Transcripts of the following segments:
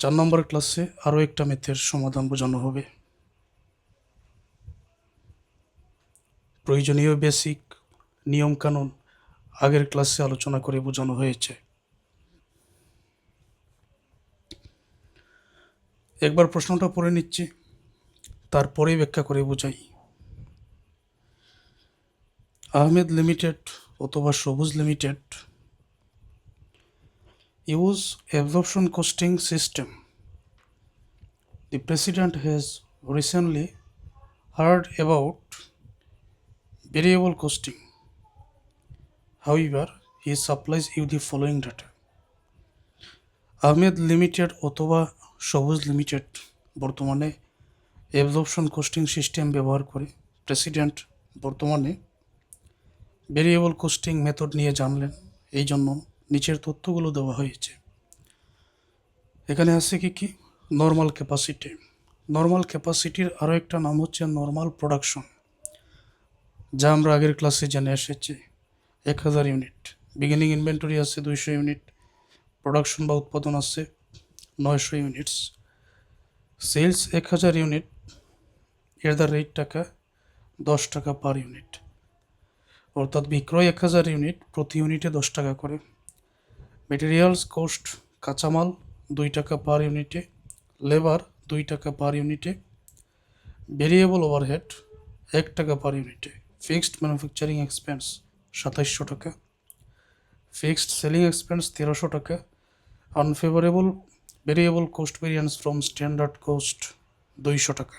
4 নম্বর ক্লাসে আরও একটা ম্যাথের সমাধান বোঝানো হবে। প্রয়োজনীয় বেসিক নিয়মকানুন আগের ক্লাসে আলোচনা করে বোঝানো হয়েছে। একবার প্রশ্নটা পড়ে নিচ্ছি, তারপরেই ব্যাখ্যা করে বোঝাই। আহমেদ লিমিটেড অথবা সবুজ limited use absorption costing system. The president has recently heard about variable costing. However, he supplies you the following data. Ahmed limited অথবা সবুজ লিমিটেড বর্তমানে অ্যাবজর্পশন কস্টিং সিস্টেম ব্যবহার করে। প্রেসিডেন্ট বর্তমানে ভেরিয়েবল কস্টিং মেথড নিয়ে জানলেন, এই জন্য নিচের তথ্যগুলো দেওয়া হয়েছে। এখানে আছে কি নর্মাল ক্যাপাসিটি। নর্মাল ক্যাপাসিটির আরও একটা নাম হচ্ছে নর্মাল প্রোডাকশন, যা আমরা আগের ক্লাসে জেনে এসেছি। 1000 ইউনিট। বিগিনিং ইনভেন্টরি আছে 200 ইউনিট। প্রোডাকশন বা উৎপাদন আছে 900 ইউনিটস। সেলস 1000 ইউনিট, এর দ্য রেট টাকা 10 টাকা পার ইউনিট, অর্থাৎ বিক্রয় 1000 ইউনিট, প্রতি ইউনিটে 10 টাকা করে। মেটেরিয়ালস কস্ট, কাঁচামাল 2 টাকা পার ইউনিটে, লেবার 2 টাকা পার ইউনিটে, ভেরিয়েবল ওভারহেড 1 টাকা পার ইউনিটে, ফিক্সড ম্যানুফ্যাকচারিং এক্সপেন্স 2700 টাকা, ফিক্সড সেলিং এক্সপেন্স 1300 টাকা, unfavourable variable cost variance from standard cost 200 টাকা।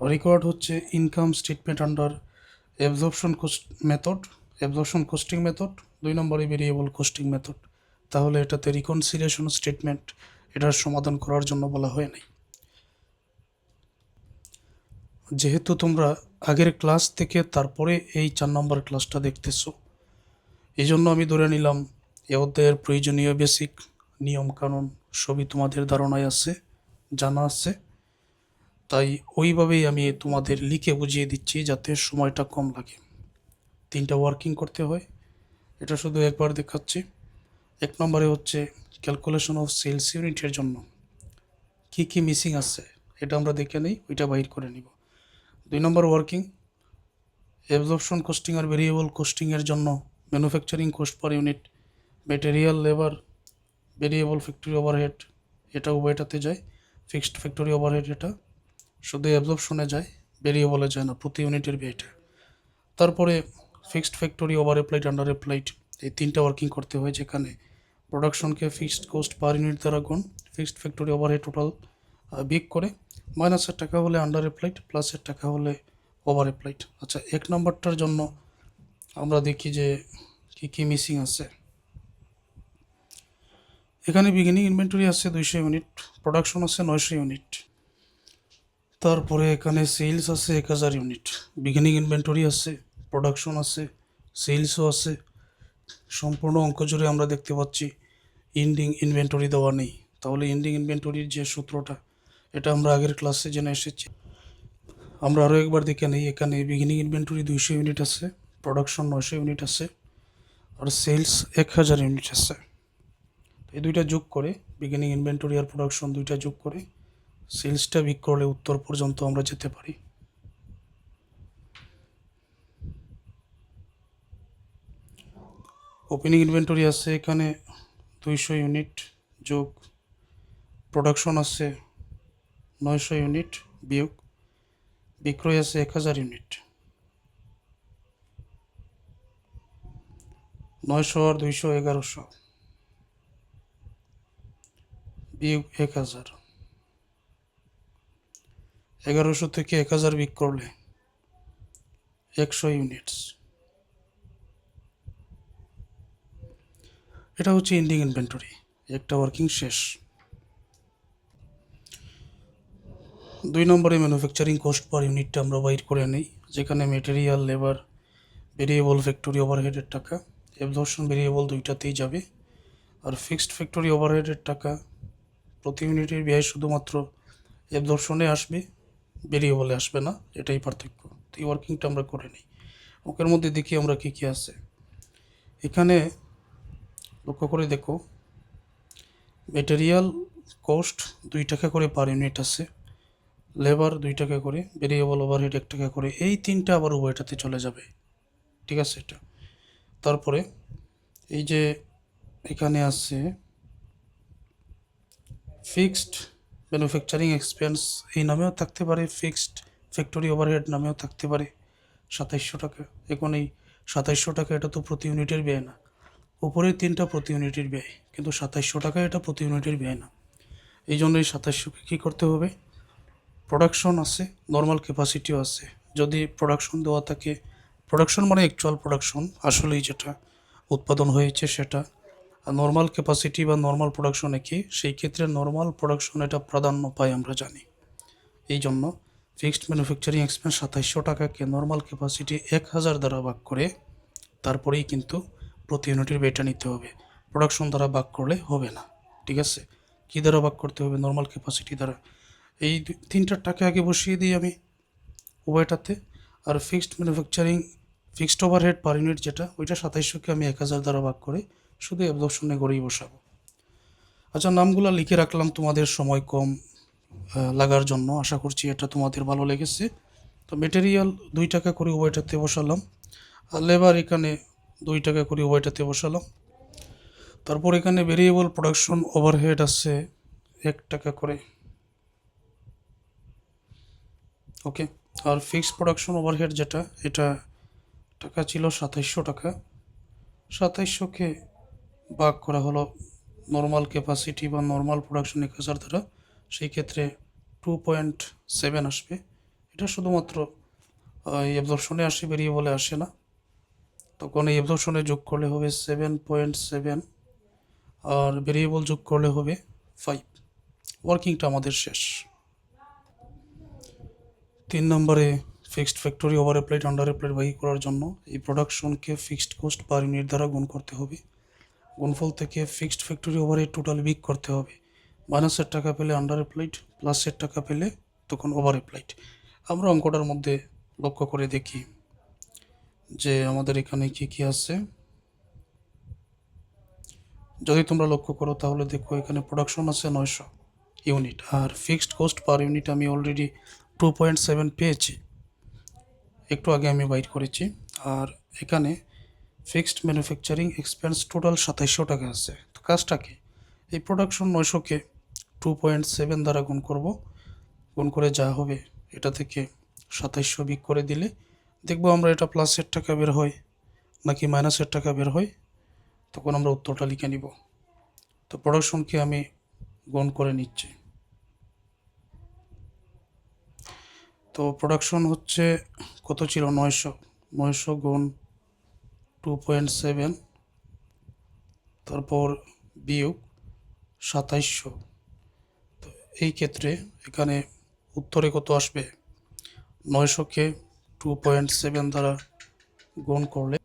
রেকর্ড হচ্ছে income statement under absorption cost method, absorption costing method, 2 নম্বরে ভেরিয়েবল কোস্টিং মেথড। তাহলে এটাতে রিকনসিলিয়েশন স্টেটমেন্ট এটার সমাধান করার জন্য বলা হয় নাই। যেহেতু তোমরা আগের ক্লাস থেকে তারপরে এই 4 নম্বর ক্লাসটা দেখতেছো, এই জন্য আমি ধরে নিলাম এ অধ্যায়ের প্রয়োজনীয় বেসিক নিয়মকানুন সবই তোমাদের ধারণায় আছে, জানা আছে। তাই ওইভাবেই আমি তোমাদের লিখে বুঝিয়ে দিচ্ছি যাতে সময়টা কম লাগে। 3টা ওয়ার্কিং করতে হয়, এটা শুধু একবার দেখাচ্ছি। 1 নম্বরে হচ্ছে ক্যালকুলেশন অফ সেলস ইউনিটের জন্য কি মিসিং আছে এটা আমরা দেখে নিই, ওইটা বাইর করে নিব। 2 নম্বর ওয়ার্কিং অ্যাবজর্পশন কস্টিং আর ভেরিয়েবল কোস্টিংয়ের জন্য manufacturing coast per unit, material, labour, variable factory overhead, এটা উভয়টাতে যায়। ফিক্সড ফ্যাক্টরি ওভারহেড এটা শুধু অ্যাবজর্পশনে যায়, ভেরিয়েবলে যায় না, প্রতি ইউনিটের ব্যয়টা। তারপরে fixed factory over applied, under applied, এই 3টা ওয়ার্কিং করতে হয়, যেখানে প্রোডাকশনকে ফিক্সড কোস্ট পার ইউনিট দ্বারা গুণ, fixed factory overhead total big করে, মাইনাসের টাকা হলে আন্ডার অ্যাপ্লাইড, প্লাসের টাকা হলে ওভার অ্যাপ্লাইড। আচ্ছা, 1 নম্বরটার জন্য আমরা দেখি যে কি মিসিং আছে। এখানে বিগিনিং ইনভেন্টরি আছে 200 ইউনিট, প্রোডাকশন আছে 900 ইউনিট, তারপরে এখানে সেলস আছে 1000 ইউনিট, বিগিনিং ইনভেন্টরি আছে, প্রোডাকশন আছে, সেলসও আছে। সম্পূর্ণ অঙ্ক জুড়ে আমরা দেখতে পাচ্ছি এন্ডিং ইনভেন্টরি দেওয়া নেই। তাহলে এন্ডিং ইনভেন্টরির যে সূত্রটা, এটা আমরা আগের ক্লাসে জেনে এসেছি। আমরা আরও একবার দেখে নিই। এখানে বিগিনিং ইনভেন্টরি 200 ইউনিট আছে, প্রোডাকশন 900 ইউনিট আছে, আর সেলস 1000 ইউনিট আছে। এই দুইটা যোগ করে, বিগিনিং ইনভেন্টরি আর প্রোডাকশন দুইটা যোগ করে সেলসটা বিক করলে উত্তর পর্যন্ত আমরা যেতে পারি। ওপেনিং ইনভেন্টরি আছে এখানে 200 ইউনিট, যোগ প্রোডাকশন আছে 900 ইউনিট, বিয়োগ বিক্রয় আছে 1000 ইউনিট, 900 আর 200 1100, বিয়োগ 1000, 1100 থেকে 1000 বিক করলে 100 ইউনিটস। এটা হচ্ছে এন্ডিং ইনভেন্টরি, একটা ওয়ার্কিং শেষ। 2 নম্বরে ম্যানুফ্যাকচারিং কস্ট পার ইউনিটটা আমরা বাইর করে নিই, যেখানে মেটেরিয়াল, লেবার, ভেরিয়েবল ফ্যাক্টরি ওভারহেডের টাকা, অ্যাবজর্পশন ভেরিয়েবল দুইটাতেই যাবে। আর ফিক্সড ফ্যাক্টরি ওভারহেডের টাকা প্রতি ইউনিটের ব্যয় শুধুমাত্র অ্যাবজর্পশনে আসবে, ভেরিয়েবলে আসবে না, এটাই পার্থক্য। তো এই ওয়ার্কিংটা আমরা করে নিই। ওকের মধ্যে দেখি আমরা কি আছে। এখানে লক্ষ্য করে দেখো, মেটেরিয়াল কস্ট 2 টাকা করে পার ইউনিট আছে, লেবার 2 টাকা করে, ভেরিয়েবল ওভারহেড 1 টাকা করে, এই তিনটা আবার উভয়টাতে চলে যাবে, ঠিক আছে। এটা তারপরে এই যে এখানে আছে ফিক্সড ম্যানুফ্যাকচারিং এক্সপেন্স, এই নামেও থাকতে পারে, ফিক্সড ফ্যাক্টরি ওভারহেড নামেও থাকতে পারে, 2700 টাকা। এখন এই 2700 টাকা এটা তো প্রতি ইউনিটের ব্যয় না, উপরের তিনটা প্রতি ইউনিটের ব্যয়, কিন্তু 2700 টাকা এটা প্রতি ইউনিটের ব্যয় না। এই জন্য এই 2700কে কী করতে হবে, প্রোডাকশন আছে, নর্মাল ক্যাপাসিটিও আছে। যদি প্রোডাকশন দেওয়া থাকে, প্রোডাকশন মানে অ্যাকচুয়াল প্রোডাকশন, আসলেই যেটা উৎপাদন হয়েছে সেটা, আর নর্মাল ক্যাপাসিটি বা নর্মাল প্রোডাকশনে কি, সেই ক্ষেত্রে নর্মাল প্রোডাকশন এটা প্রাধান্য পায় আমরা জানি। এই জন্য ফিক্সড ম্যানুফ্যাকচারিং এক্সপেন্স 2700 টাকাকে নর্মাল ক্যাপাসিটি 1000 দ্বারা ভাগ করে তারপরেই কিন্তু প্রতি ইউনিটের ব্যয়টা নিতে হবে, প্রোডাকশন দ্বারা ভাগ করলে হবে না, ঠিক আছে। কী দ্বারা ভাগ করতে হবে, নর্মাল ক্যাপাসিটি দ্বারা। এই তিনটা টাকা আগে বসিয়ে দিই আমি উভয়টাতে, আর fixed manufacturing fixed overhead per unit যেটা, ওইটা 2700কে আমি 1000 দ্বারা ভাগ করে শুধু অ্যাবজর্পশনে করেই বসাবো। আচ্ছা, নামগুলো লিখে রাখলাম তোমাদের সময় কম লাগার জন্য, আশা করছি এটা তোমাদের ভালো লেগেছে। তো মেটেরিয়াল 2 টাকা করে উভয়টাতে বসালাম, আর লেবার এখানে 2 টাকা করে উভয়টাতে বসালাম। তারপর এখানে ভেরিয়েবল প্রোডাকশন ওভারহেড আছে 1 টাকা করে, ওকে। আর ফিক্সড প্রোডাকশন ওভারহেড যেটা, এটা টাকা ছিল 2700 টাকা, 2700কে ভাগ করা হলো নর্মাল ক্যাপাসিটি বা নর্মাল প্রোডাকশন 1000 দ্বারা, সেই ক্ষেত্রে 2.7 আসবে। এটা শুধুমাত্র এই অ্যাবজর্পশনে আসে, ভেরিয়েবলে আসে না, তখন এই অ্যাবজর্পশনে যোগ করলে হবে 7.7, আর ভেরিয়েবল যোগ করলে হবে 5। ওয়ার্কিংটা আমাদের শেষ। 3 নম্বরে fixed factory over applied under applied by করার জন্য এই প্রোডাকশনকে ফিক্সড কস্ট পার ইউনিট দ্বারা গুণ করতে হবে, গুণফল থেকে ফিক্সড ফ্যাক্টরি ওভারহেড টোটাল বিগ করতে হবে। মাইনাসের টাকা পেলে আন্ডার অ্যাপ্লাইড, প্লাসের টাকা পেলে তখন ওভার অ্যাপ্লাইড। আমরা অঙ্কটার মধ্যে লক্ষ্য করে দেখি যে আমাদের এখানে কি কি আছে। যদি তোমরা লক্ষ্য করো তাহলে দেখো এখানে প্রোডাকশন আছে 900 ইউনিট, আর ফিক্সড কস্ট পার ইউনিট আমি অলরেডি 2.7 পেয়েছি, একটু আগে আমি বাইর করেছি। আর এখানে ফিক্সড ম্যানুফ্যাকচারিং এক্সপেন্স টোটাল 2700 টাকা আছে। তো কাজটা কি, এই প্রোডাকশন 900কে 2.7 দ্বারা গুণ করব, গুণ করে যা হবে এটা থেকে 2700 বিক করে দিলে দেখবো আমরা এটা প্লাসের টাকা বের হয় নাকি মাইনাসের টাকা বের হয়, তখন আমরা উত্তরটা লিখে নিব। তো প্রোডাকশনকে আমি গুণ করে নিচ্ছি। তো প্রোডাকশন হচ্ছে কত ছিল, 900, 900 গুণ 2.7, তারপর বিয়োগ 2700। তো এই ক্ষেত্রে এখানে উত্তরে কত আসবে, 900কে 2.7 দ্বারা গুণ করলে,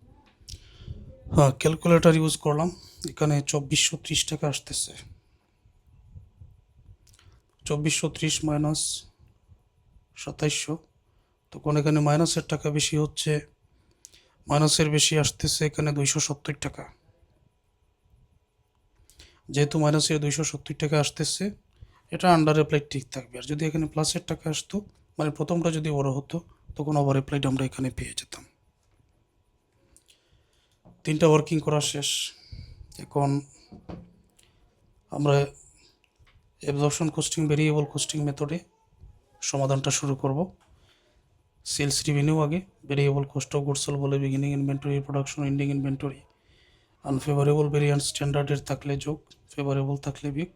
হ্যাঁ ক্যালকুলেটর ইউজ করলাম, এখানে 2430 টাকা আসতেছে। 2430 মাইনাস 2700, তখন এখানে মাইনাসের টাকা বেশি হচ্ছে, মাইনাসের বেশি আসতেছে এখানে 270 টাকা। যেহেতু মাইনাসের 270 টাকা আসতেছে, এটা আন্ডার অ্যাপ্লাইড ঠিক থাকবে। আর যদি এখানে প্লাসের টাকা আসতো, মানে প্রথমটা যদি বড় হতো, তখন ওভার অ্যাপ্লাইড আমরা এখানে পেয়ে যেতাম। 3টা ওয়ার্কিং করা শেষ। এখন আমরা অ্যাবজর্পশন কস্টিং ভেরিয়েবল কস্টিং মেথডে সমাধানটা শুরু করব। সেলস রেভিনিউ আগে, variable cost of goods sold বলে beginning inventory, production, ending inventory. Unfavourable variance স্ট্যান্ডার্ডের থাকলে যোগ, ফেভারেবল থাকলে বিয়োগ।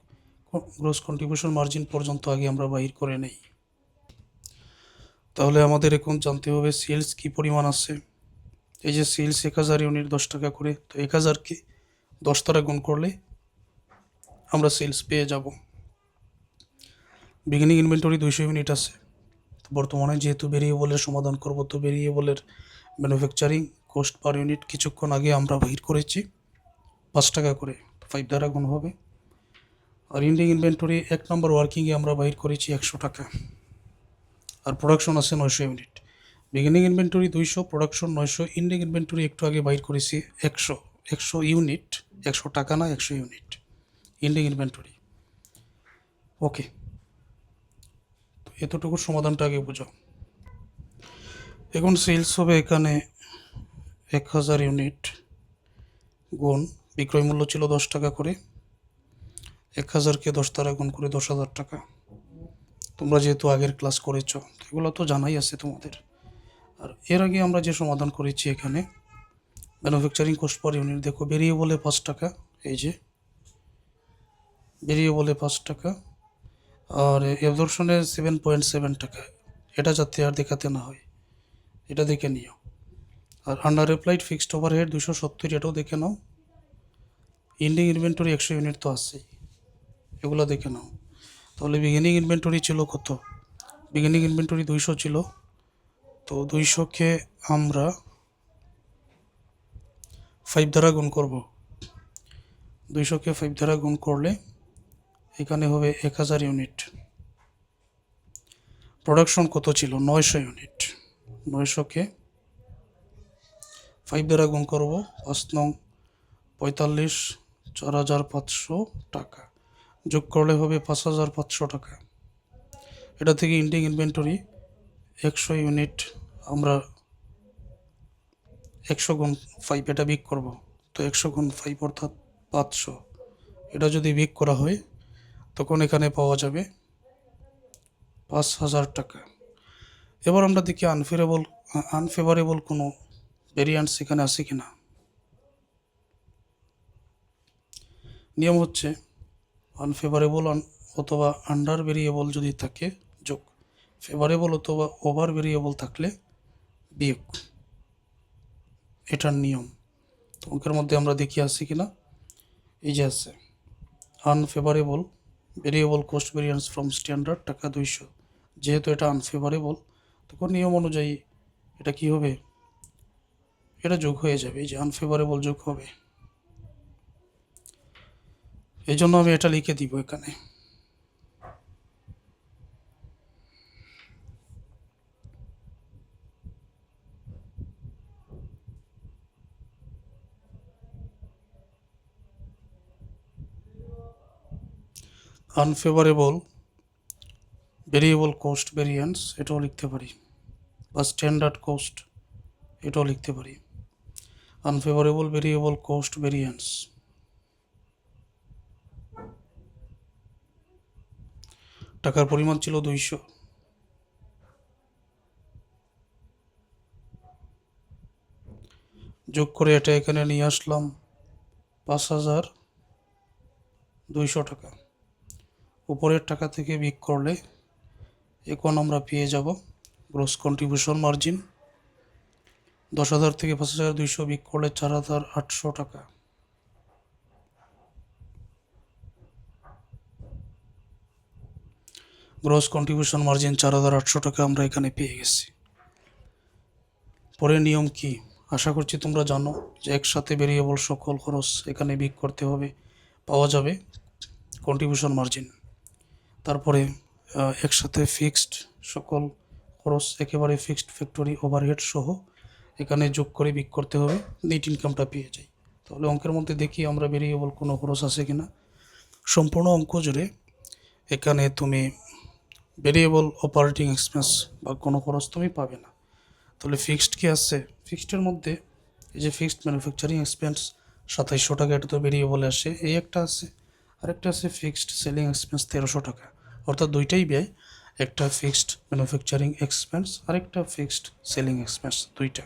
গ্রোস কন্ট্রিবিউশন মার্জিন পর্যন্ত আগে আমরা বাহির করে নেই। তাহলে আমাদের এখন জানতে হবে সেলস কী পরিমাণ আছে। এই যে সেলস 1000 ইউনিট 10 টাকা করে, তো 1000কে 10 দ্বারা গুণ করলে আমরা সেলস পেয়ে যাব। বিগিনিং ইনভেন্টরি 200 ইউনিট আছে। তো বর্তমানে যেহেতু ভেরিয়েবলের সমাধান করব, তো ভেরিয়েবলের ম্যানুফ্যাকচারিং কস্ট পার ইউনিট কিছুক্ষণ আগে আমরা বাহির করেছি 5 টাকা করে, 5 দ্বারা গুণ হবে। আর এন্ডিং ইনভেন্টরি 1 নম্বর ওয়ার্কিংয়ে আমরা বাহির করেছি 100 টাকা, আর প্রোডাকশন আছে 900 unit. Beginning inventory 200, production 900, ending inventory একটু আগে বাইর করেছি 100 ইউনিট, 100 টাকা না 100 ইউনিট এন্ডিং ইনভেন্টরি। ওকে, তো এতটুকু সমাধানটা আগে বোঝো। এখন সেলস হবে এখানে 1000 ইউনিট গুণ বিক্রয় মূল্য ছিল 10 টাকা করে, 1000কে 10 দ্বারা গুণ করে 10,000 টাকা। তোমরা যেহেতু আগের ক্লাস করেছো এগুলো তো জানাই আছে তোমাদের। আর এর আগে আমরা যে সমাধান করেছি এখানে ম্যানুফ্যাকচারিং কস্ট পার ইউনিট, দেখো ভেরিয়েবলে 5 টাকা, এই যে ভেরিয়েবলে 5 টাকা, আর অ্যাবজর্পশনে 7.7 টাকা। এটা যাতে আর দেখাতে না হয় এটা দেখে নিও। আর আন্ডার অ্যাপ্লাইড ফিক্সড ওভারহেড 270, এটাও দেখে নাও। এন্ডিং ইনভেন্টরি 100 ইউনিট তো আছেই, এগুলো দেখে নাও। তাহলে বিগিনিং ইনভেন্টরি ছিল কত? বিগিনিং ইনভেন্টরি 200 ছিল, তো 200কে আমরা 5 দ্বারা গুণ করব। 200কে 5 দ্বারা গুণ করলে এখানে হবে 1000 ইউনিট। প্রোডাকশন কত ছিল? 900 ইউনিট। 900কে 5 দ্বারা গুণ করব, 5 নং 45, 4500 টাকা যোগ করলে হবে 5500 টাকা। এটা থেকে এন্ডিং ইনভেন্টরি 100 ইউনিট আমরা 100 গুণ 5 এটা বিক করব, তো 100 গুণ 5 অর্থাৎ 500। এটা যদি বিক করা হয় তখন এখানে পাওয়া যাবে 5000 টাকা। এবার আমরা দেখি আনফেভারেবল কোনো ভেরিয়েন্স এখানে আছে কিনা। নিয়ম হচ্ছে আনফেভারেবল অথবা আন্ডার ভেরিয়েবল যদি থাকে যোগ, ফেভারেবল অথবা ওভার ভেরিয়েবল থাকলে বিয়োগ, এটার নিয়ম। তো অঙ্কের মধ্যে আমরা দেখি আছে কিনা, এই যে আছে unfavourable variable cost variance from standard টাকা 200। যেহেতু এটা আনফেভারেবল তখন নিয়ম অনুযায়ী এটা কি হবে, এটা যোগ হয়ে যাবে, এই যে আনফেভারেবল যোগ হবে। এই জন্য আমি এটা লিখে দিব এখানে। আনফেভারেবল ভেরিয়েবল কোস্ট ভেরিয়েন্স এটাও লিখতে পারি, বা স্ট্যান্ডার্ড কোস্ট এটাও লিখতে পারি। আনফেভারেবল ভেরিয়েবল কোস্ট ভেরিয়েন্স, টাকার পরিমাণ ছিল 200, যোগ করে এটা এখানে নিয়ে আসলাম 5200 টাকা। উপরের টাকা থেকে বিক করলে এখন আমরা পেয়ে যাব গ্রস কন্ট্রিবিউশন মার্জিন। 10,000 থেকে 5200 বিক করলে 4800 টাকা। গ্রস কন্ট্রিবিউশন মার্জিন 4800 টাকা আমরা এখানে পেয়ে গেছি। পরে নিয়ম কি আশা করছি তোমরা জানো, যে একসাথে ভেরিয়েবল সকল খরচ এখানে বিক করতে হবে, পাওয়া যাবে কন্ট্রিবিউশন মার্জিন। তারপরে একসাথে ফিক্সড সকল খরচ একেবারে ফিক্সড ফ্যাক্টরি ওভারহেড সহ এখানে যোগ করে বিক করতে হবে, নেট ইনকামটা পেয়ে যাই। তাহলে অঙ্কের মধ্যে দেখি আমরা ভেরিয়েবল কোনো খরচ আছে কিনা। সম্পূর্ণ অঙ্ক জুড়ে এখানে তুমি ভেরিয়েবল অপারেটিং এক্সপেন্স বা কোনো খরচ তুমি পাবে না। তাহলে ফিক্সড কি আছে? ফিক্সডের মধ্যে এই যে ফিক্সড ম্যানুফ্যাকচারিং এক্সপেন্স 2700 টাকা, এটা তো ভেরিয়েবলে আসে, এই একটা আছে। আরেকটা আছে ফিক্সড সেলিং এক্সপেন্স 1300 টাকা, অর্থাৎ দুইটাই ব্যয়, একটা ফিক্সড ম্যানুফ্যাকচারিং এক্সপেন্স আরেকটা ফিক্সড সেলিং এক্সপেন্স, দুইটা।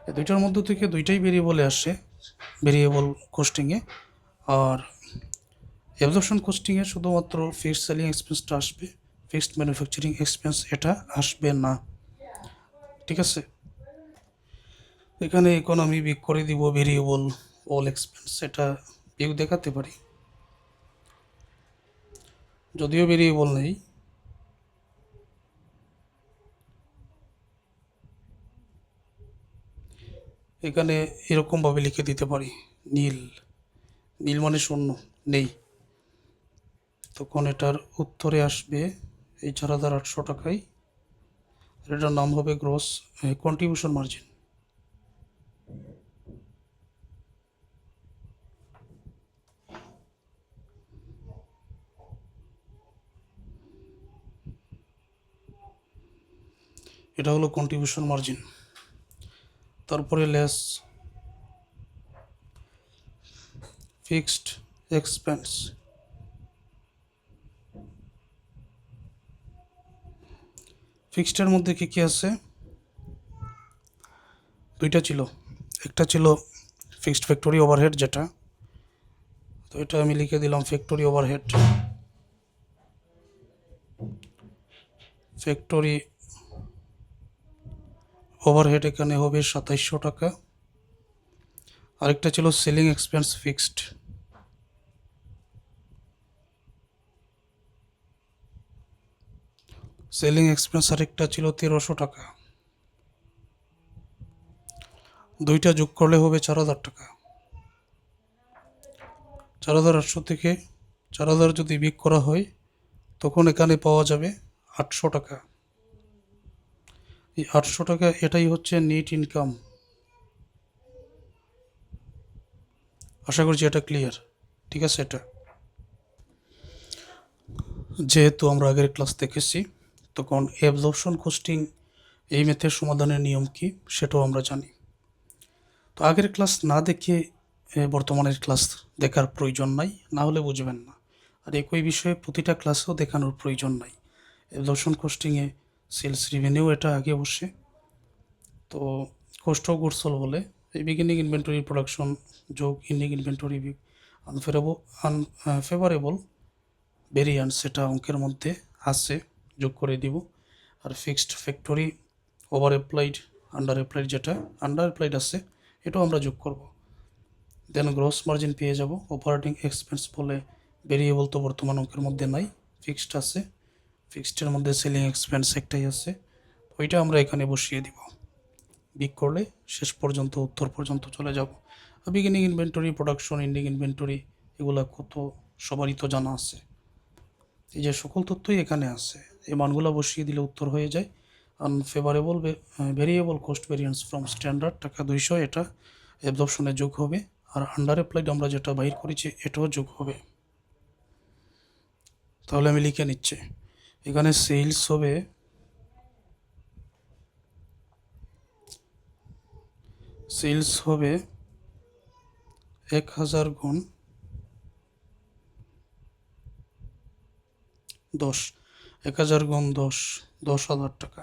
এই দুইটার মধ্য থেকে দুইটাই ভেরিয়েবলে আসে ভেরিয়েবল কোস্টিংয়ে। আর অ্যাবজর্পশন কোস্টিংয়ে শুধুমাত্র ফিক্সড সেলিং এক্সপেন্সটা আসবে, ফিক্সড ম্যানুফ্যাকচারিং এক্সপেন্স এটা আসবে না, ঠিক আছে। এখানে এখন আমি বিক করে দিব ভেরিয়েবল অল এক্সপেন্স, এটা বিয়োগ দেখাতে পারি, যদিও ভেরিয়েবল নেই। এখানে এরকমভাবে লিখে দিতে পারি নীল, নীল মানে শূন্য, নেই। তখন এটার উত্তরে আসবে এই 4800 টাকায়, আর এটার নাম হবে গ্রস কন্ট্রিবিউশন মার্জিন। এটা হলো কন্ট্রিবিউশন মার্জিন। তারপরে লেস ফিক্সড এক্সপেন্স। ফিক্সডের মধ্যে কি কি আছে? দুইটা ছিল, একটা ছিল ফিক্সড ফ্যাক্টরি ওভারহেড, যেটা, তো এটা আমি লিখে দিলাম ফ্যাক্টরি ওভারহেড। ফ্যাক্টরি ওভারহেড এখানে হবে 2700 টাকা। আরেকটা ছিল selling expense fixed. Selling expense আরেকটা ছিল 1300 টাকা। দুইটা যোগ করলে হবে 4000 টাকা। 4800 থেকে 4000 যদি বিয়োগ করা হয় তখন এখানে পাওয়া যাবে 800 টাকা। এই 800 টাকা এটাই হচ্ছে নেট ইনকাম। আশা করছি এটা ক্লিয়ার। ঠিক আছে, এটা যেহেতু আমরা আগের ক্লাস দেখেছি, তখন অ্যাবজর্পশন কস্টিং এই ম্যাথের সমাধানের নিয়ম কি সেটাও আমরা জানি। তো আগের ক্লাস না দেখে বর্তমানের ক্লাস দেখার প্রয়োজন নাই, না হলে বুঝবেন না। আর একই বিষয়ে প্রতিটা ক্লাসেও দেখানোর প্রয়োজন নাই। অ্যাবজর্পশন কস্টিংয়ে সেলস রেভিনিউ এটা আগে বসে, তো কস্ট অফ গুডস সোল্ড বলে এই বিগিনিং ইনভেন্টরি প্রোডাকশন যোগ এন্ডিং ইনভেন্টরি আনফেভারেবল ভেরিয়েন্স, সেটা অঙ্কের মধ্যে আছে, যোগ করে দিব। আর fixed factory over applied under applied, যেটা আন্ডার অ্যাপ্লাইড আছে এটাও আমরা যোগ করব। দেন গ্রস মার্জিন পেয়ে যাব। অপারেটিং এক্সপেন্স বলে ভেরিয়েবল তো বর্তমান অঙ্কের মধ্যে নাই, ফিক্সড আছে। ফিক্সডের মধ্যে সেলিং এক্সপেন্স একটাই আছে, ওইটা আমরা এখানে বসিয়ে দিব। বিগ করলে শেষ পর্যন্ত উত্তর পর্যন্ত চলে যাব। Beginning inventory, production, ending inventory এগুলা কত সবারই তো জানা আছে। এই যে সকল তথ্যই এখানে আছে, এই মানগুলো বসিয়ে দিলে উত্তর হয়ে যায়। Unfavourable variable cost variance from standard টাকা 200, এটা অ্যাবজর্পশনে যোগ হবে। আর আন্ডার অ্যাপ্লাইড আমরা যেটা বাইর করেছি এটাও যোগ হবে। তাহলে আমি লিখে নিচ্ছি, এখানে সেলস হবে সেলস হবে 1000 গুণ 10, 1000 গুণ 10, 10,000 টাকা।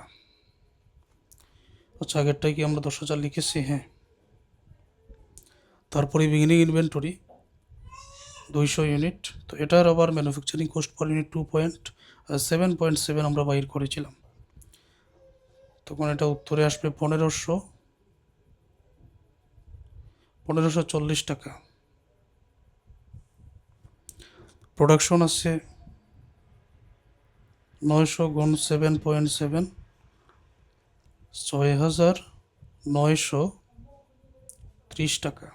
আচ্ছা, আগেরটাই কি আমরা 10,000 লিখেছি? হ্যাঁ। তারপরে বিগিনিং ইনভেন্টরি 200 ইউনিট, তো এটার আবার ম্যানুফ্যাকচারিং কস্ট পার ইউনিট 7.7 আমরা বাইর করেছিলাম, তখন এটা উত্তরে আসবে 1540 টাকা। প্রোডাকশন আছে 900 গুণ 7.7, 6,930 টাকা,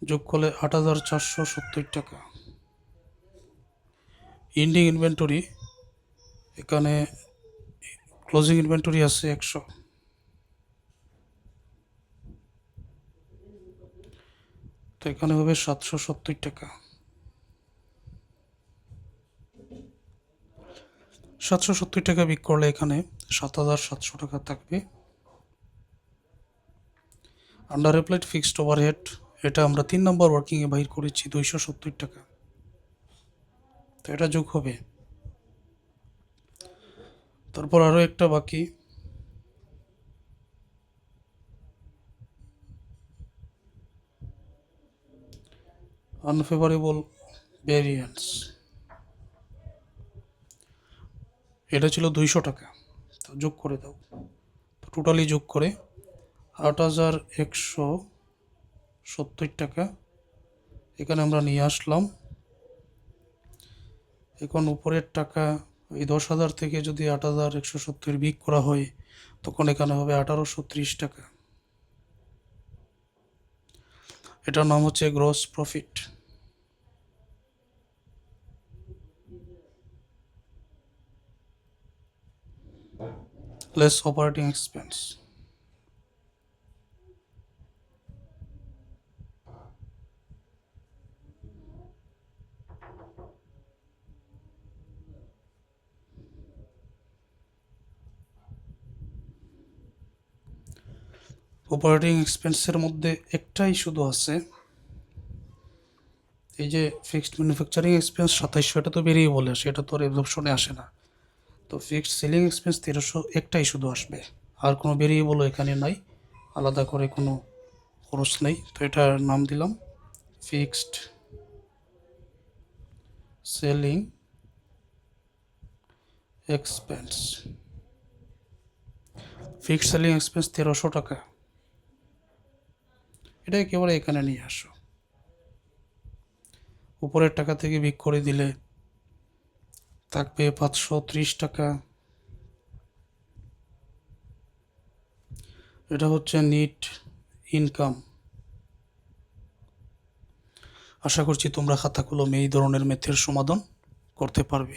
যোগ করলে 8,470 টাকা। এন্ডিং ইনভেন্টরি, এখানে ক্লোজিং ইনভেন্টরি আছে 100, তো এখানে হবে 770 টাকা। 770 টাকা বিক করলে এখানে 7,700 টাকা থাকবে। আন্ডার অ্যাপ্লাইড ফিক্সড ওভারহেড, এটা আমরা 3 নম্বর ওয়ার্কিংয়ে বাইর করেছি 270 টাকা, তো এটা যোগ হবে। তারপর আরও একটা বাকি, আনফেভারেবল ভেরিয়েন্স, এটা ছিল 200 টাকা, তো যোগ করে দাও। তো টোটালি যোগ করে 8,170 টাকা এখানে আমরা নিয়ে আসলাম। এখন উপরের টাকা, এই 10,000 থেকে যদি 8,170 বিয়োগ করা হয় তখন এখানে হবে 1,830 টাকা। এটার নাম হচ্ছে gross profit. Less operating expense. Operating এক্সপেন্সের মধ্যে একটাই শুধু আছে, এই যে ফিক্সড ম্যানুফ্যাকচারিং এক্সপেন্স 2700, এটা তো বেরিয়ে বলে সেটা তো আর অ্যাবজর্পশনে আসে না। তো ফিক্সড সেলিং এক্সপেন্স 1300 একটাই শুধু আসবে, আর কোনো বেরিয়ে বলো এখানে নাই, আলাদা করে কোনো খরচ নেই। তো এটার নাম দিলাম fixed selling expense. Fixed selling expense 1300 টাকা, এটা একেবারে এখানে নিয়ে আসো। উপরের টাকা থেকে বিক করে দিলে থাকবে 530 টাকা। এটা হচ্ছে নিট ইনকাম। আশা করছি তোমরা খাতা কলমে এই ধরনের ম্যাথের সমাধান করতে পারবে।